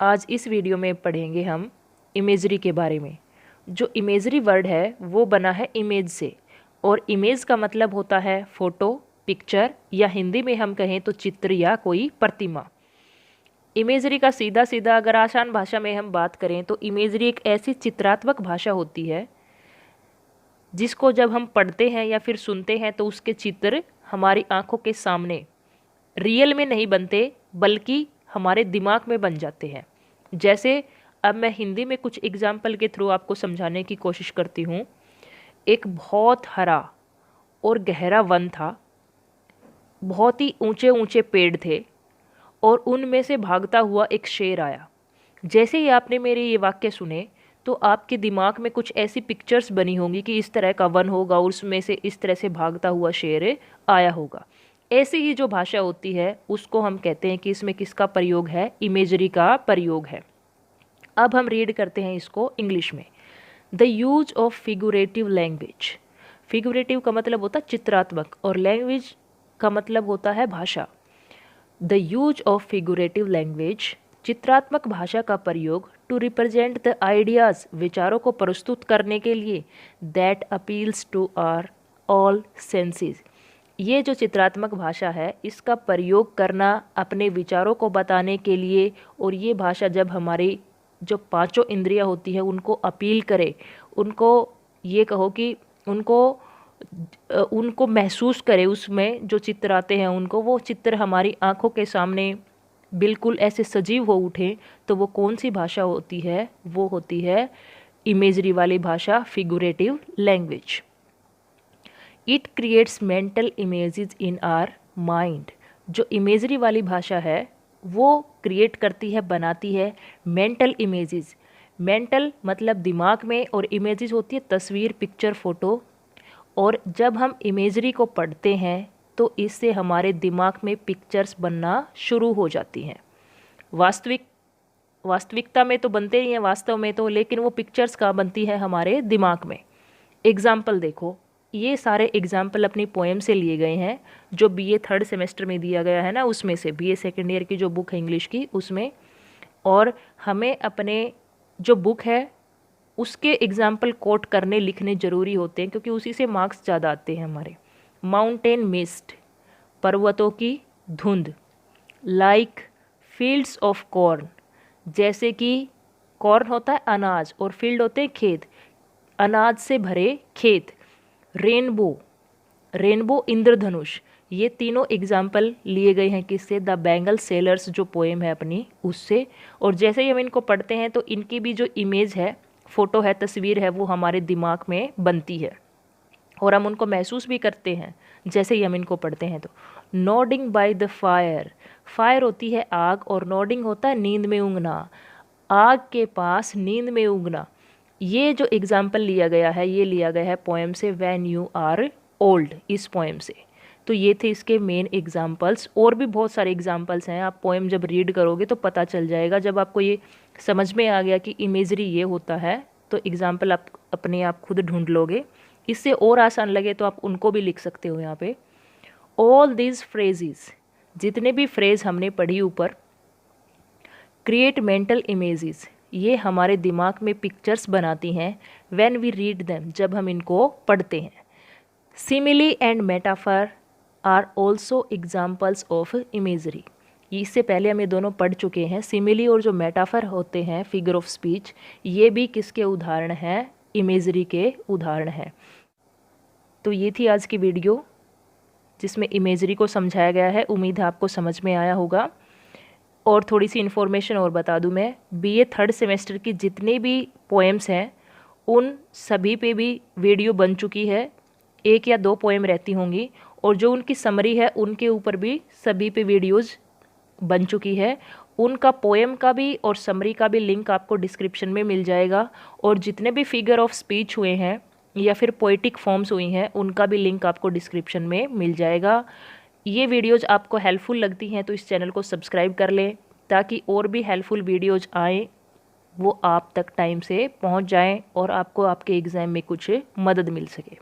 आज इस वीडियो में पढ़ेंगे हम इमेजरी के बारे में। जो इमेजरी वर्ड है वो बना है इमेज से, और इमेज का मतलब होता है फ़ोटो, पिक्चर, या हिंदी में हम कहें तो चित्र या कोई प्रतिमा। इमेजरी का सीधा सीधा अगर आसान भाषा में हम बात करें तो इमेजरी एक ऐसी चित्रात्मक भाषा होती है जिसको जब हम पढ़ते हैं या फिर सुनते हैं तो उसके चित्र हमारी आंखों के सामने रियल में नहीं बनते बल्कि हमारे दिमाग में बन जाते हैं। जैसे अब मैं हिंदी में कुछ एग्जाम्पल के थ्रू आपको समझाने की कोशिश करती हूँ। एक बहुत हरा और गहरा वन था, बहुत ही ऊंचे ऊंचे पेड़ थे और उनमें से भागता हुआ एक शेर आया। जैसे ही आपने मेरे ये वाक्य सुने तो आपके दिमाग में कुछ ऐसी पिक्चर्स बनी होंगी कि इस तरह का वन होगा और उसमें से इस तरह से भागता हुआ शेर आया होगा। ऐसी ही जो भाषा होती है उसको हम कहते हैं कि इसमें किसका प्रयोग है, इमेजरी का प्रयोग है। अब हम रीड करते हैं इसको इंग्लिश में। The use of figurative language. Figurative का मतलब होता है चित्रात्मक और लैंग्वेज का मतलब होता है भाषा। The use of figurative language, चित्रात्मक भाषा का प्रयोग, टू रिप्रेजेंट द आइडियाज़, विचारों को प्रस्तुत करने के लिए, that appeals to our all senses. ये जो चित्रात्मक भाषा है इसका प्रयोग करना अपने विचारों को बताने के लिए, और ये भाषा जब हमारी जो पांचों इंद्रियां होती है उनको अपील करे, उनको ये कहो कि उनको महसूस करे, उसमें जो चित्र आते हैं उनको वो चित्र हमारी आंखों के सामने बिल्कुल ऐसे सजीव हो उठे, तो वो कौन सी भाषा होती है? वो होती है इमेजरी वाली भाषा, figurative language. It creates mental images in our mind. जो इमेजरी वाली भाषा है वो क्रिएट करती है, बनाती है मेंटल इमेजेस। मेंटल मतलब दिमाग में, और इमेजेस होती है तस्वीर, पिक्चर, फ़ोटो। और जब हम इमेजरी को पढ़ते हैं तो इससे हमारे दिमाग में पिक्चर्स बनना शुरू हो जाती हैं। वास्तविकता में तो बनते नहीं हैं वास्तव में तो, लेकिन वो पिक्चर्स कहाँ बनती है? हमारे दिमाग में। एग्जाम्पल देखो, ये सारे एग्जाम्पल अपनी पोएम से लिए गए हैं जो बीए थर्ड सेमेस्टर में दिया गया है ना, उसमें से बीए सेकेंड ईयर की जो बुक है इंग्लिश की उसमें। और हमें अपने जो बुक है उसके एग्जाम्पल कोट करने लिखने ज़रूरी होते हैं क्योंकि उसी से मार्क्स ज़्यादा आते हैं हमारे। माउंटेन मिस्ट, पर्वतों की धुंध। लाइक फील्ड्स ऑफ कॉर्न, जैसे कि कॉर्न होता है अनाज और फील्ड होते हैं खेत, अनाज से भरे खेत। रेनबो, रेनबो इंद्रधनुष। ये तीनों एग्जाम्पल लिए गए हैं किससे? द बेंगल सेलर्स जो पोएम है अपनी उससे। और जैसे ही हम इनको पढ़ते हैं तो इनकी भी जो इमेज है, फ़ोटो है, तस्वीर है, वो हमारे दिमाग में बनती है और हम उनको महसूस भी करते हैं जैसे ही हम इनको पढ़ते हैं। तो nodding by the fire, fire होती है आग और नोडिंग होता है नींद में ऊँघना। आग के पास नींद में ऊँघना। ये जो एग्जाम्पल लिया गया है ये लिया गया है पोएम से व्हेन यू आर ओल्ड, इस पोएम से। तो ये थे इसके मेन एग्जाम्पल्स। और भी बहुत सारे एग्जाम्पल्स हैं, आप पोएम जब रीड करोगे तो पता चल जाएगा। जब आपको ये समझ में आ गया कि इमेजरी ये होता है तो एग्जाम्पल आप अपने आप खुद ढूंढ लोगे। इससे और आसान लगे तो आप उनको भी लिख सकते हो यहाँ पे। ऑल दीज फ्रेजेस, जितने भी फ्रेज हमने पढ़ी ऊपर, क्रिएट मेंटल इमेजेस, ये हमारे दिमाग में पिक्चर्स बनाती हैं। व्हेन वी रीड देम, जब हम इनको पढ़ते हैं। Simile and metaphor are also examples of imagery. इससे पहले हम ये दोनों पढ़ चुके हैं। सिमिली और जो मेटाफर होते हैं, फिगर ऑफ स्पीच, ये भी किसके उदाहरण हैं? इमेजरी के उदाहरण हैं। तो ये थी आज की वीडियो जिसमें इमेजरी को समझाया गया है। उम्मीद है आपको समझ में आया होगा। और थोड़ी सी इन्फॉर्मेशन और बता दूं मैं, बीए थर्ड सेमेस्टर की जितनी भी पोएम्स हैं उन सभी पे भी वीडियो बन चुकी है। 1 या 2 पोएम रहती होंगी और जो उनकी समरी है उनके ऊपर भी सभी पे वीडियोज़ बन चुकी है। उनका पोएम का भी और समरी का भी लिंक आपको डिस्क्रिप्शन में मिल जाएगा। और जितने भी फिगर ऑफ स्पीच हुए हैं या फिर पोइटिक फॉर्म्स हुई हैं उनका भी लिंक आपको डिस्क्रिप्शन में मिल जाएगा। ये वीडियोज़ आपको हेल्पफुल लगती हैं तो इस चैनल को सब्सक्राइब कर लें ताकि और भी हेल्पफुल वीडियोज़ आएँ, वो आप तक टाइम से पहुंच जाएं और आपको आपके एग्ज़ाम में कुछ मदद मिल सके।